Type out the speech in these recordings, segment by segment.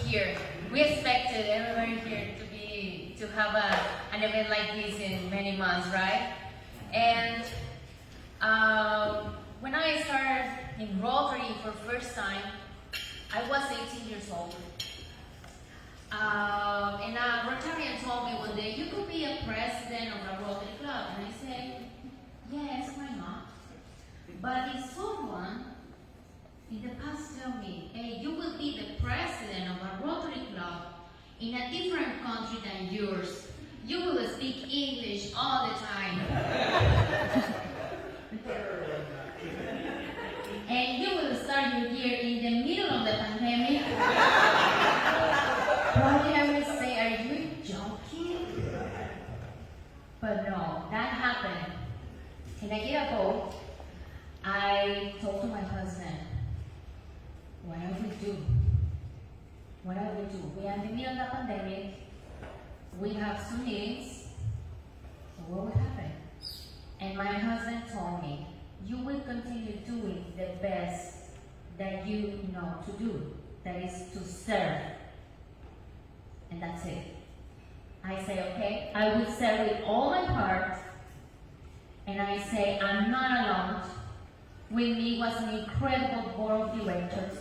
here. We expected everybody here to have an event like this in many months, right? And when I started in Rotary for first time, I was 18 years old. And a Rotarian told me one day, you could be a president of a Rotary club. And I said, yes, why not? But if someone in the past tell me, hey, you will be the president of a Rotary club in a different country than yours, you will speak English all the time. And you will start your year in the middle of the pandemic. Probably I would say, are you joking? But no, that happened. And a year ago, I told to my husband, what I will do? What I will do? We are in the middle of the pandemic. We have some needs. So what will happen? And my husband told me, you will continue doing the best that you know to do. That is to serve. And that's it. I say, okay, I will serve with all my heart. And I say, I'm not alone. With me was an incredible board of directors.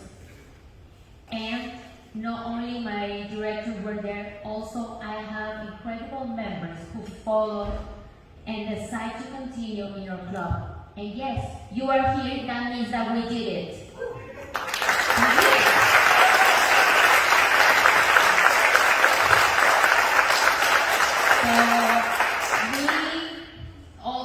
And not only my directors were there, also I have incredible members who follow and decide to continue in your club. And yes, you are here, that means that we did it.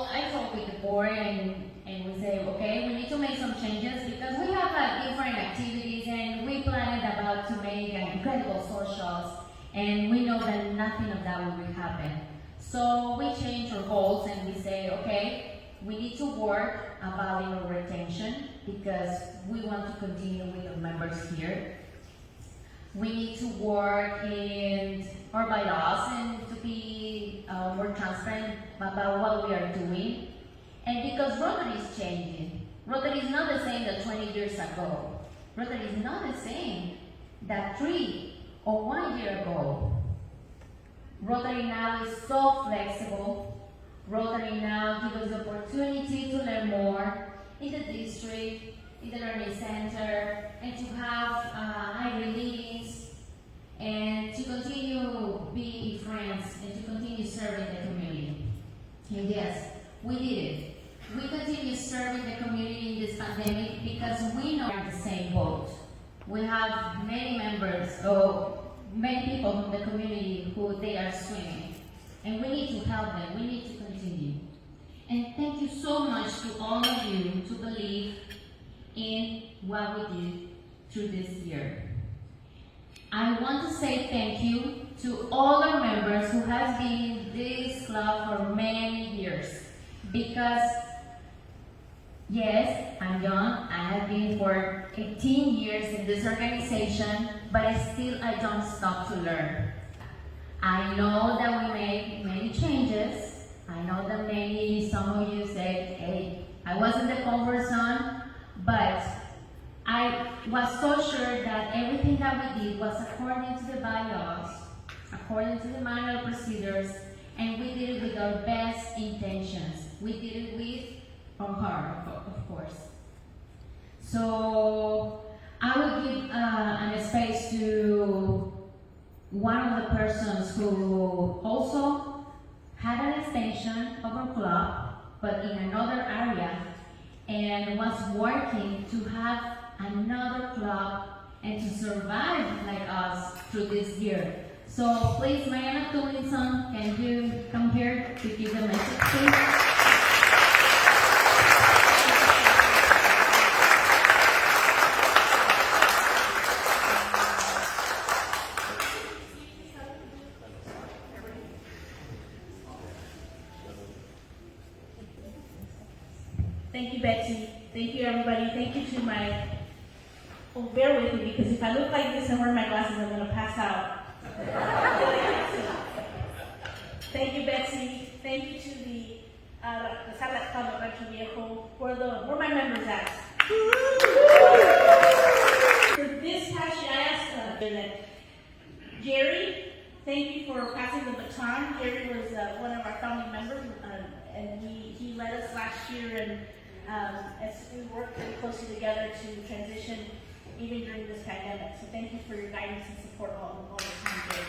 I talked with the board and we say, okay, we need to make some changes because we have different activities and we planned about to make incredible socials and we know that nothing of that will happen. So we change our goals and we say, okay, we need to work about our retention because we want to continue with our members here. We need to work in our bylaws and to be more transparent about what we are doing. And because Rotary is changing. Rotary is not the same that 20 years ago. Rotary is not the same that 3 or 1 year ago. Rotary now is so flexible. Rotary now gives us the opportunity to learn more in the district, in the learning center, and to have hybrid meetings, and to continue being friends, and to continue serving the community. And yes, we did it. We continue serving the community in this pandemic because we know we're in the same boat. We have many members, many people from the community who they are swimming. And we need to help them, we need to continue. And thank you so much to all of you to believe in what we did through this year. I want to say thank you to all our members who have been in this club for many years. Because, yes, I'm young, I have been for 18 years in this organization, but I don't stop to learn. I know that we made many changes. I know that some of you said, hey, I was in the comfort zone, but I was so sure that everything that we did was according to the bylaws, according to the manual procedures, and we did it with our best intentions. We did it with our heart, of course. So I will give a space to one of the persons who also had an extension of our club, but in another area, and was working to have another club and to survive like us through this year. So please, Mariana Tulinson, can you come here to give the message, please? Thank you, Betsy. Thank you, everybody. Thank you to my... Oh, bear with me, because if I look like this and wear my glasses, I'm going to pass out. Thank you, Betsy. Thank you to the Satellite Club at Rancho Viejo. Where my members at? For this passion, I asked that Jerry, thank you for passing the baton. Jerry was one of our founding members, and he led us last year, and as we worked very closely together to transition even during this pandemic. So thank you for your guidance and support all the time, Jerry.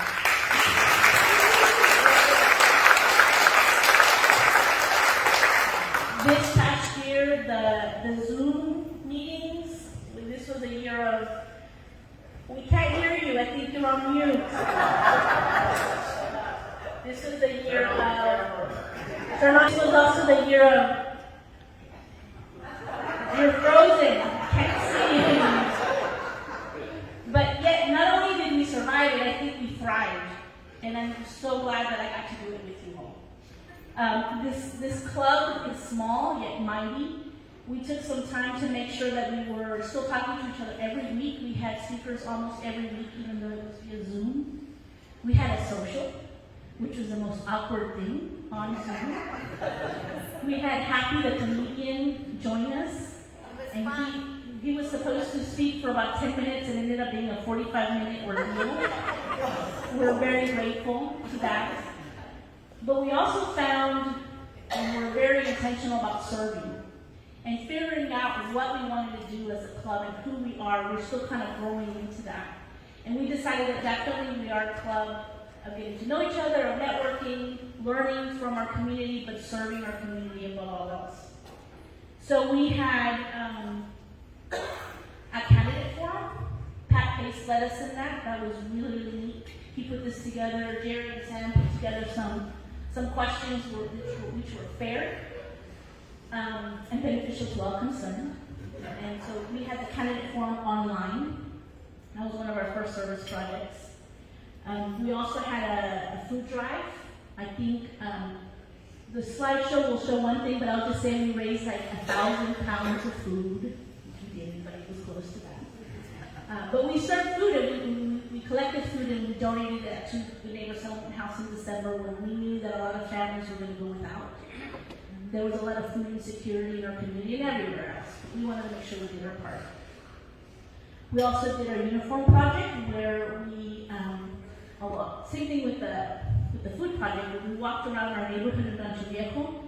This past year, the Zoom meetings, this was a year of, we can't hear you, I think you're on mute. This was the year of, this was also the year of, you're frozen, can't see you. But yet, not only did we survive it, I think we thrived. And I'm so glad that I got to do it with you all. This club is small, yet mighty. We took some time to make sure that we were still talking to each other every week. We had speakers almost every week, even though it was via Zoom. We had a social, which was the most awkward thing on Zoom. We had Happy the comedian join us, and he was supposed to speak for about 10 minutes and ended up being a 45-minute ordeal. We're very grateful to that. But we also found, and we're very intentional about serving and figuring out what we wanted to do as a club and who we are. We're still kind of growing into that. And we decided that definitely we are a club of getting to know each other, of networking, learning from our community, but serving our community above all else. So we had a candidate forum. Pat Pace led us in that. That was really, really neat. He put this together. Jerry and Sam put together some questions which were fair and beneficial to all concerned. And so we had the candidate forum online. That was one of our first service projects. We also had a food drive. I think the slideshow will show one thing, but I'll just say we raised like 1,000 pounds of food. We didn't, but it was close to that. But we served food, and we collected food, and we donated that to the Neighbor Settlement House in December when we knew that a lot of families were going to go without. There was a lot of food insecurity in our community and everywhere else. We wanted to make sure we did our part. We also did our uniform project where we, same thing with the food project, where we walked around our neighborhood in Rancho Viejo,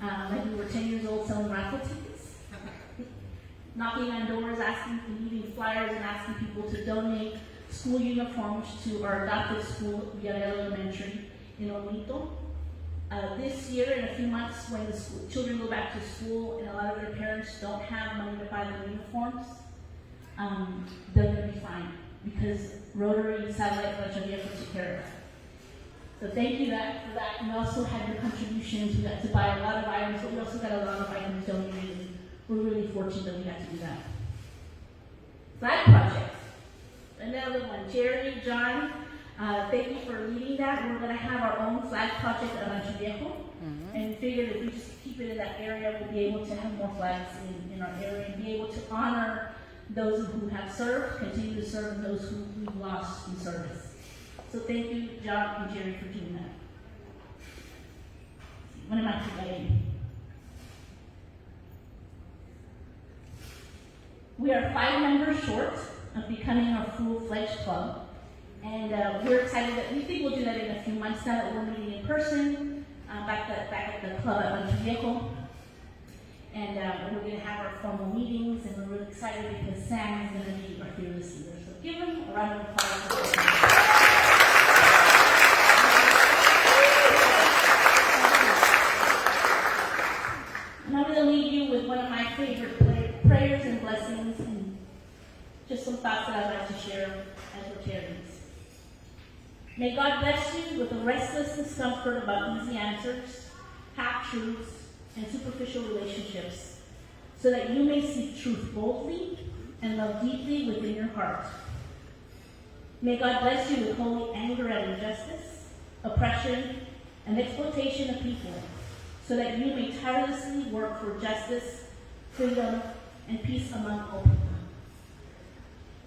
like we were 10 years old selling raffle tickets, knocking on doors, leaving flyers and asking people to donate school uniforms to our adopted school, Villarreal Elementary in Olito. This year, in a few months, when the children go back to school and a lot of their parents don't have money to buy their uniforms, they're going to be fine because Rotary Satellite Rancho Viejo took care of it. So thank you for that. We also had your contributions. We got to buy a lot of items, but we also got a lot of items donated. We're really fortunate that we got to do that. Flag project. Another one. Jerry, John, thank you for leading that. We're going to have our own flag project at Rancho Viejo, and figured if we just keep it in that area, we'll be able to have more flags in our area and be able to honor those who have served, continue to serve, and those who we've lost in service. So thank you, John and Jerry, for doing that. What am I forgetting? We are 5 members short of becoming our full-fledged club. And we're excited that we think we'll do that in a few months now that we're meeting in person back at the club at Rancho Viejo. And we're going to have our formal meetings, and we're really excited because Sam is going to be our fearless leader. So give him a round of applause. And I'm going to leave you with one of my favorite prayers and blessings, and just some thoughts that I'd like to share as Rotarians. May God bless you with a restless discomfort about easy answers, half-truths, and superficial relationships, so that you may seek truth boldly and love deeply within your heart. May God bless you with holy anger at injustice, oppression, and exploitation of people, so that you may tirelessly work for justice, freedom, and peace among all people.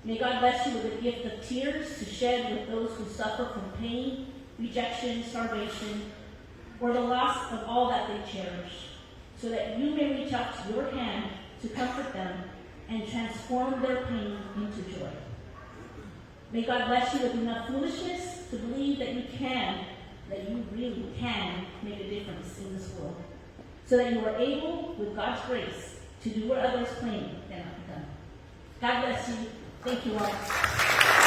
May God bless you with the gift of tears to shed with those who suffer from pain, rejection, starvation, or the loss of all that they cherish, so that you may reach out to your hand to comfort them and transform their pain into joy. May God bless you with enough foolishness to believe that you really can make a difference in this world. So that you are able, with God's grace, to do what others claim cannot be done. God bless you. Thank you all.